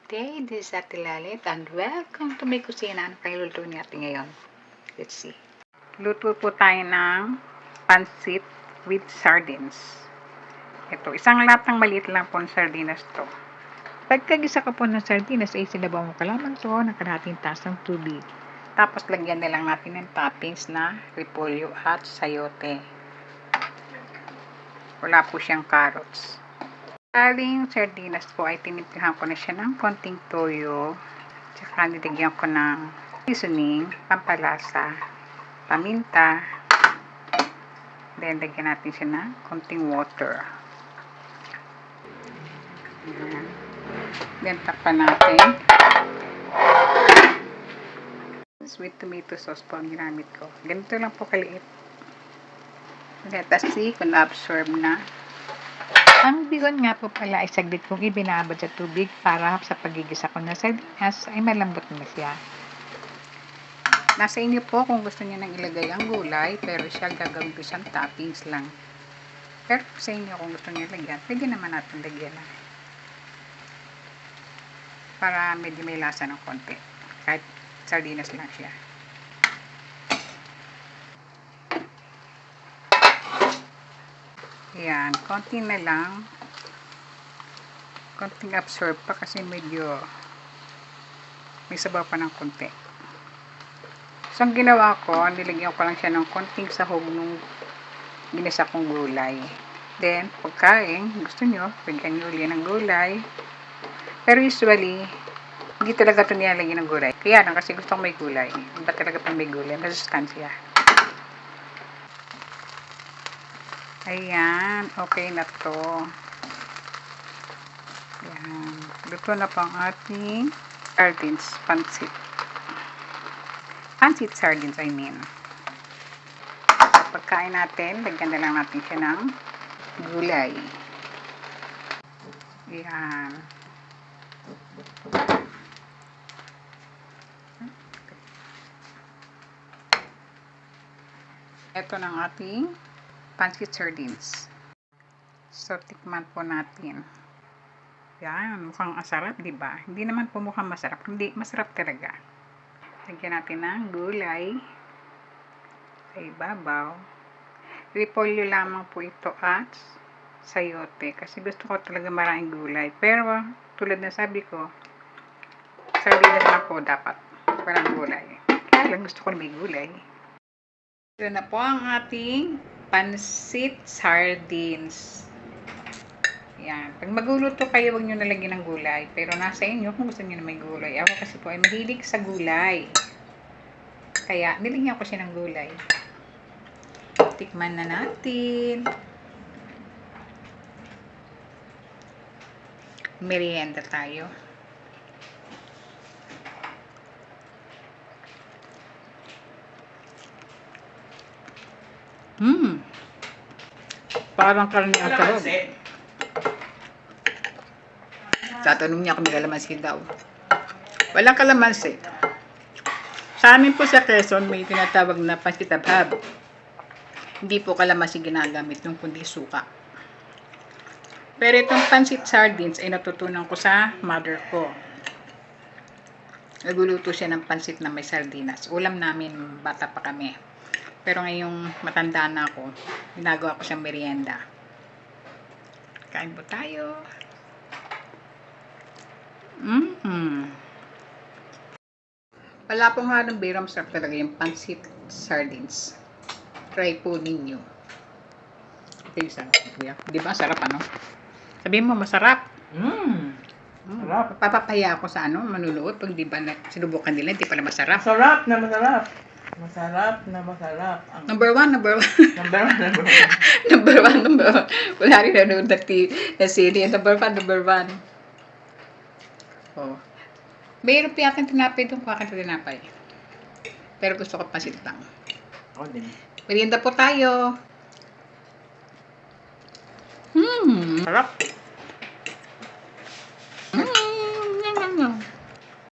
day, this is Ate Lalit and welcome to my kusina. Ano kayo luto natin ngayon? Let's see. Luto po tayo ng pansit with sardines. Ito, isang latang maliit lang po ng sardinas to. Pagkagisa ko po ng sardinas ay sinabaw mo ka lamang to ng kalahating taas ng tubig. Tapos lagyan na lang natin ng toppings na repolyo at sayote. Wala po siyang carrots. Aling sardinas po ay tinimplahan ko na siya ng konting toyo. Tsaka nilagyan ko ng seasoning, pampalasa, paminta. Then lagyan natin siya ng konting water. Ayan. Then takpan natin. Sweet tomato sauce po ang ginamit ko. Ganito lang po kaliit. Let us see kung na-absorb na. Ang bigon nga po pala ay saglit kong ibinabad sa tubig para sa pagigisa ko ng sardinas ay malambot na siya. Nasa inyo po kung gusto niyo nang ilagay ang gulay, pero siya gagawin ko siyang toppings lang. Pero sa inyo kung gusto niyo lagyan, pwede naman natin lagyan lang. Para medyo may lasa ng konti. Kahit sardinas lang siya. Ayan, konti na lang. Konting absorb pa kasi medyo may sabaw pa ng konti. So, ang ginawa ko, nilagyan ko lang siya ng konting sahog nung ginisa kong gulay. Then, pagkain, gusto nyo, pagyan nyo ulit ng gulay. Pero usually, hindi talaga ito nilalagyan ng gulay. Kaya lang, kasi gusto ko may gulay. Iba talaga pag may gulay, masustansya. Ayan, okay na to. Ayan, luto na po ang ating sardines, pansit. Pansit sardines, I mean. Pagkain natin, lagyan na lang natin siya ng gulay. Ayan. Ito ng ating pansit sardines. So, tikman po natin. Yan, mukhang masarap, diba? Hindi naman po mukhang masarap. Hindi, masarap talaga. Lagyan natin ng gulay sa ibabaw. Repolyo lamang po ito at sayote. Kasi gusto ko talaga maraming gulay. Pero, tulad na sabi ko, sardinas lang po dapat. Walang gulay. Kaya lang gusto ko may gulay. Ito na po ang ating pansit sardines. Yan. Pag magluluto kayo, huwag nyo nalagyan ng gulay. Pero nasa inyo kung gusto nyo na may gulay. Ako kasi po ay mahilig sa gulay. Kaya, nilagyan ko siya ng gulay. Tikman na natin. Merienda tayo. Parang karne ang sarap. Tatanong niya kung may kalamansi daw. Walang kalamansi. Sa amin po sa Quezon, may tinatawag na pansitabhab. Hindi po kalamansi ginagamit yung kundi suka. Pero itong pansit sardines ay natutunan ko sa mother ko. Nagluluto siya ng pansit na may sardinas. Ulam namin, bata pa kami. Pero ngayong matanda na ako, ginagawa ko siyang merienda. Kain po tayo. Wala pong halong biro, masarap talaga yung pansit sardines. Try po ninyo. Okay, sarap. Di ba? Sarap ano? Sabihin mo, masarap. Sarap. Papapaya ako sa manunood pag di ba sinubukan nila, hindi pala masarap. Masarap na masarap. Masarap na masarap. Number one. Number one. number one. Wala rin nanonood na sili. Number one. Oh. Mayroon pa yata tinapay doon. Kuha ka ng tinapay. Pero gusto ko pansit lang. Ako din. Merienda po tayo. Sarap.